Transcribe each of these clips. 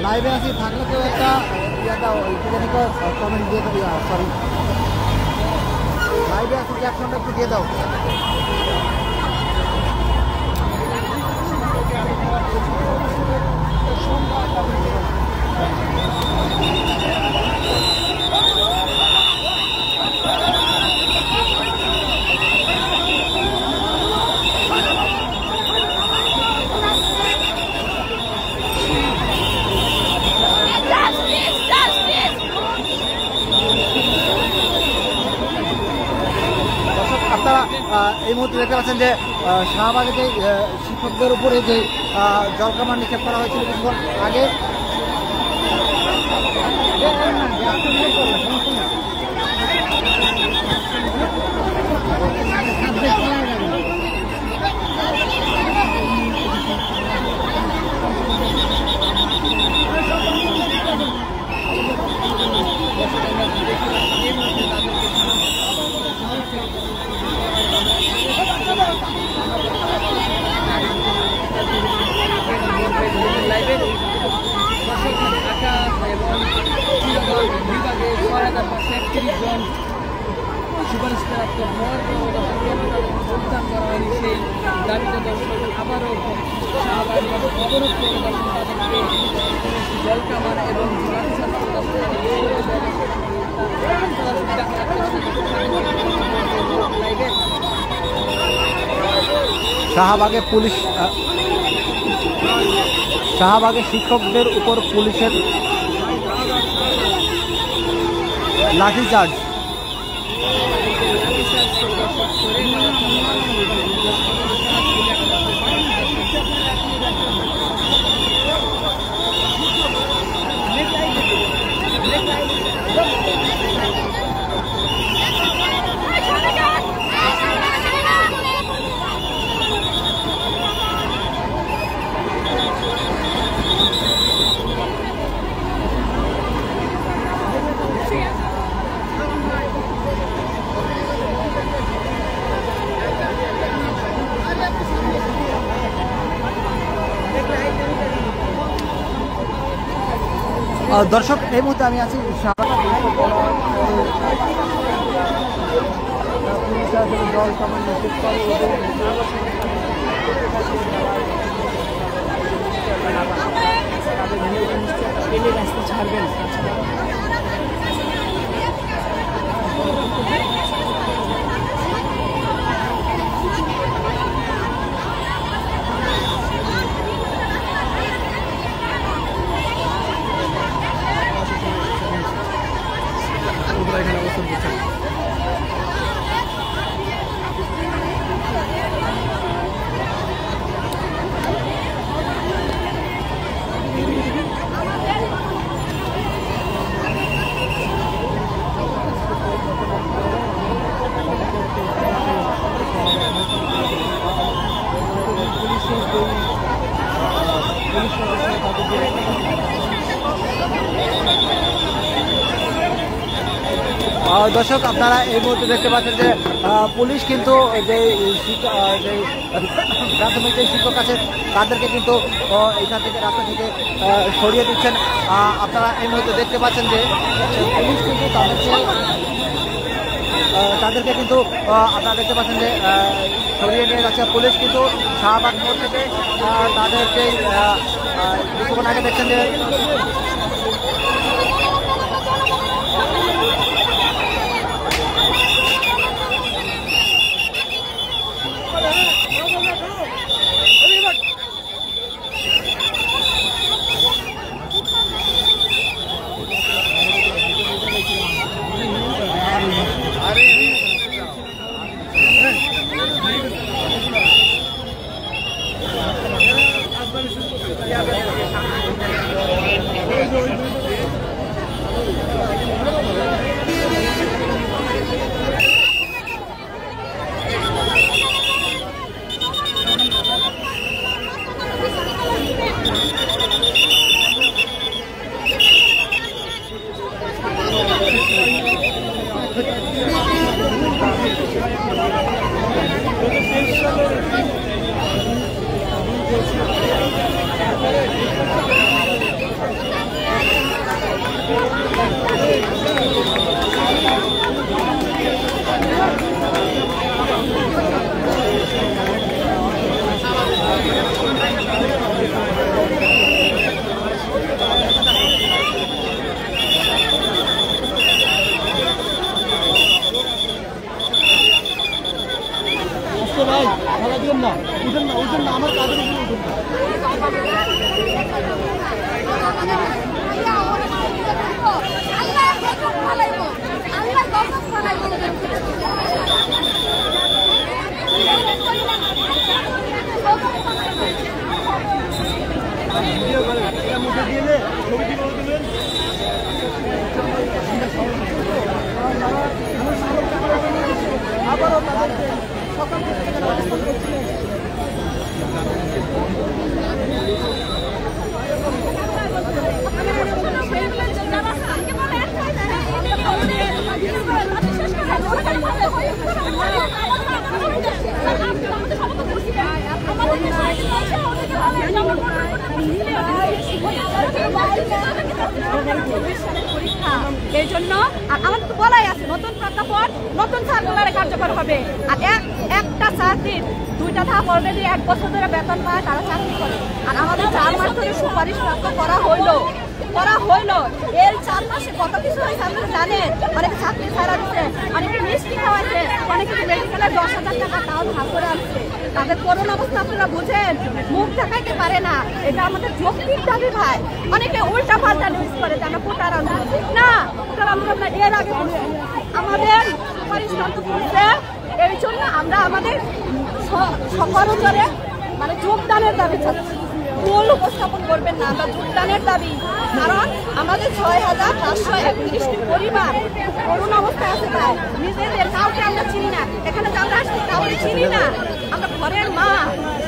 লাইভে আসি থাকলে কেউ একটা ইয়ে দাও, কমেন্ট দিয়ে দাও, সরি লাইভে আসি ক্যাপশনটা একটু দিয়ে দাও। আপনারা এই মুহূর্তে দেখতে পাচ্ছেন যে শাহবাগে যে শিক্ষকদের উপরে যে জলকামান নিক্ষেপ করা হয়েছিল কিছুক্ষণ আগে, শাহবাগে পুলিশ শাহবাগে শিক্ষকদের উপর পুলিশের লাঠিচার্জ। দর্শক এই মুহূর্তে আমি আছি জল রাস্তা ছাড়বেন। দর্শক আপনারা এই মুহূর্তে দেখতে পাচ্ছেন যে পুলিশ কিন্তু যে প্রাথমিক যে শিক্ষক আছে তাদেরকে কিন্তু এখান থেকে রাস্তা থেকে সরিয়ে দিচ্ছেন। আপনারা এই মুহূর্তে দেখতে পাচ্ছেন যে পুলিশ কিন্তু তাদেরকে কিন্তু আপনারা দেখতে পাচ্ছেন যে সরিয়ে নিয়ে যাচ্ছে পুলিশ কিন্তু শাহবাগ মোড় থেকে তাদেরকে কিছুক্ষণ আগে দেখছেন যে ভবিষ্যতের পরীক্ষা। এই জন্য আমাদের তো বলাই আছে নতুন প্রেক্ষাপট নতুন সার্কুলারে কার্যকর হবে। আর একটা চাকরির 2টা ধাপ অলরেডি 1 বছর ধরে বেতন পায় তারা চাকরি করে। আর আমাদের 4 মাস ধরে সুপারিশ করা হইলো এর 4 মাসে কত কিছু হয়েছে আপনারা জানেন। অনেকে চাকরি ছাড়া দিচ্ছে, অনেকে মিষ্টি খাওয়াইছে, অনেকে মেডিকেলে 10,000 টাকা তাও ভাগ করে আনছে। তাদের করোন অবস্থা আপনারা বুঝেন, মুখ দেখাইতে পারে না। এটা আমাদের যৌক্তিক দাবি ভাই। অনেকে উল্টা পাল্টা নিউজ করে যে আমরা কোটার আন্দোলন না, কোটার আন্দোলন না। এর আগে আমাদের সুপারিশ করছে, এই জন্য আমরা আমাদের সকরজরে মানে যোগদানের দাবি চাচ্ছি। মূল উপস্থাপন করবেন না, আমরা যোগদানের দাবি। কারণ আমাদের 6,531টি পরিবার করোনা অবস্থায় আছে ভাই। নিজেদের কাউকে আমরা চিনি না, এখানে যে আমরা আসছি কাউকে চিনি না। আমরা ঘরের মা,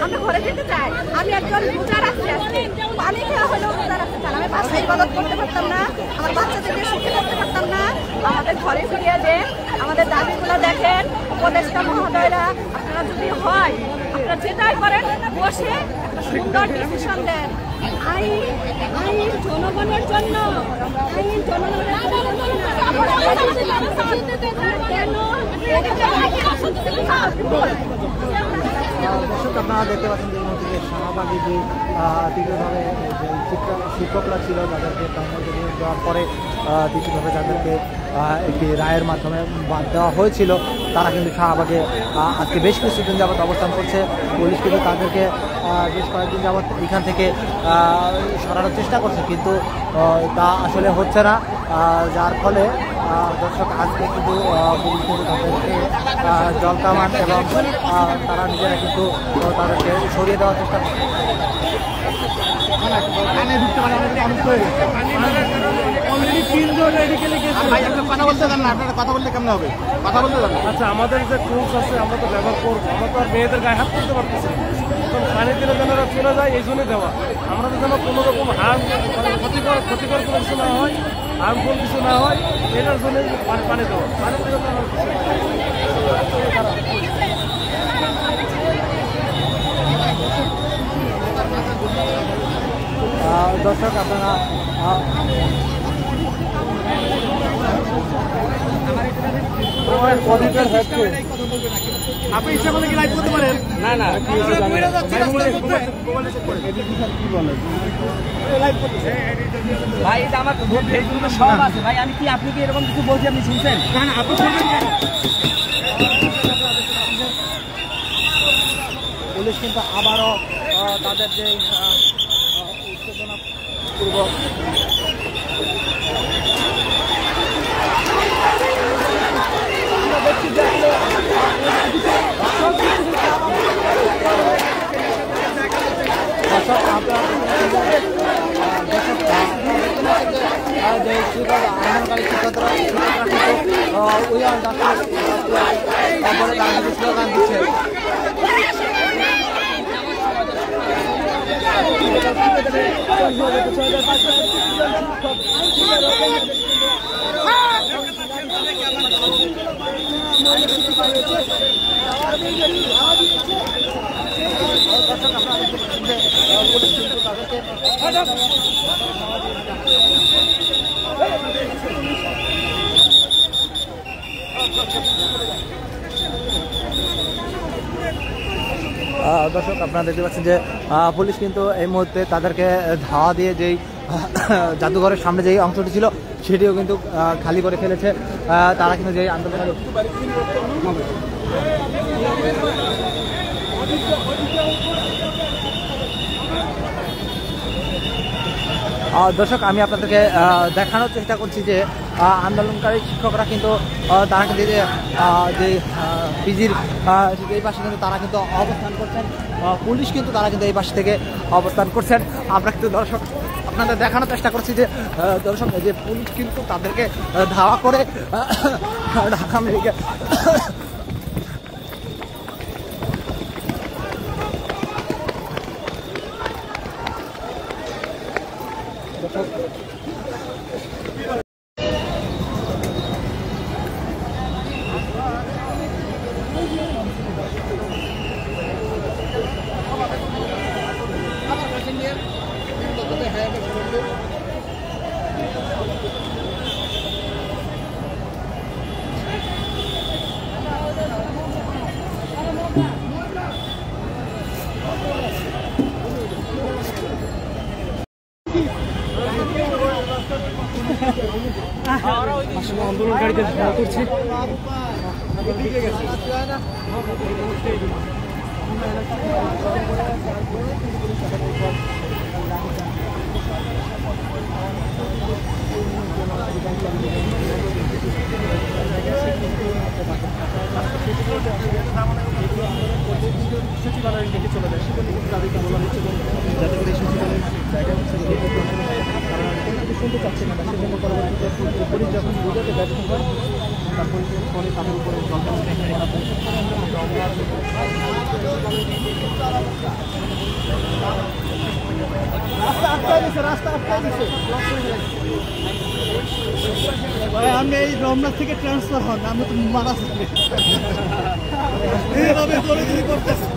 আমরা ঘরে যেতে চাই। আমি একজন রোজা রাখতে আসছি, পানি খেয়া হলেও রোজা রাখতে চান। আমি বাসায় ইবাদত করতে পারতাম না, আমার বাচ্চাদেরকে সুখে থাকতে পারতাম না। আমাদের ঘরে ফিরিয়ে দেন, আমাদের দাবিগুলো দেখেন। উপদেষ্টা মহোদয়রা আপনারা যদি হয় আপনারা যেটাই করেন বসে একটা সুন্দর ডিসিশন দেন। আইন জনগণের জন্য, আইন জনগণের দর্শক আপনারা দেখতে পাচ্ছেন যে মধ্যে শাহবাগে যে তীব্রভাবে শিক্ষকরা ছিল তাদেরকে কর্মসূচি দেওয়ার পরে তীব্রভাবে তাদেরকে একটি রায়ের মাধ্যমে বাদ দেওয়া হয়েছিল। তারা কিন্তু শাহবাগে আজকে বেশ কিছুদিন যাবৎ অবস্থান করছে। পুলিশ কিন্তু তাদেরকে বেশ কয়েকদিন যাবৎ এখান থেকে সরানোর চেষ্টা করছে, কিন্তু তা আসলে হচ্ছে না। যার ফলে দর্শক আজকে কিন্তু পুলিশ কিন্তু তাদেরকে জল কামান এবং তারা নিজেরা কিন্তু তাদেরকে সরিয়ে দেওয়ার চেষ্টা করছে। কথা বলতে দেন না, আপনারা কথা বললে কেমন হবে? কথা বলতে দেন। আচ্ছা, আমাদের যে টুলস আছে আমরা তো ব্যবহার করবো, আমরা তো আর মেয়েদের গায়ে হাত করতে পারতেছি না। পানি দিলে যেন চলে যায় এই জন্যই দেওয়া। আমরা তো যেন কোনো রকম ক্ষতিকর কোনো কিছু না হয়, হার্মফুল কিছু না হয়, এটার জন্য পানি দেওয়া। পানি দিলে দর্শক আপনারা আপনি ইচ্ছা করলে কি লাইভ করতে পারেন? না না, ভাই এটা আমার ফেসবুকে সব আছে ভাই। আমি কি আপনি কি এরকম কিছু বলছি আপনি শুনছেন? না না, আপনি শুনবেন। পুলিশ কিন্তু আবারও তাদের যে উত্তেজনা পূর্বক যে আন্দোলনকারী শিক্ষকরা ওই তারপরে তারা কিন্তু স্লোগান দিচ্ছে। দর্শক আপনারা দেখতে পাচ্ছেন যে পুলিশ কিন্তু এই মুহূর্তে তাদেরকে ধাওয়া দিয়ে যেই জাদুঘরের সামনে যেই অংশটি ছিল সেটিও কিন্তু খালি করে ফেলেছে। তারা কিন্তু যেই আন্দোলনের দর্শক আমি আপনাদেরকে দেখানোর চেষ্টা করছি যে আন্দোলনকারী শিক্ষকরা কিন্তু তারা কিন্তু যে পিজির এই পাশে কিন্তু তারা কিন্তু অবস্থান করছেন। পুলিশ কিন্তু তারা কিন্তু এই পাশে থেকে অবস্থান করছেন। আমরা কিন্তু দর্শক আপনাদের দেখানোর চেষ্টা করছি যে দর্শক যে পুলিশ কিন্তু তাদেরকে ধাওয়া করে ঢাকা মেডিকেল আসলে আন্দোলনকারীদের ধাওয়া করছে। সচিবালয়ের দিকে চলে যায়, সেখানে কিন্তু তাদেরকে বলা হচ্ছে যাতে করে সচিবালয়ের জায়গা হচ্ছে শুনতে চাচ্ছে না, সেজন্য পরবর্তীতে পুলিশ যখন বোঝাতে ব্যর্থ হয় তারপরে ফলে তাদের উপরে আপনি এই রমনা থেকে ট্রান্সফার হন, আমি তো মারা এইভাবে করে দিদি করতেছে।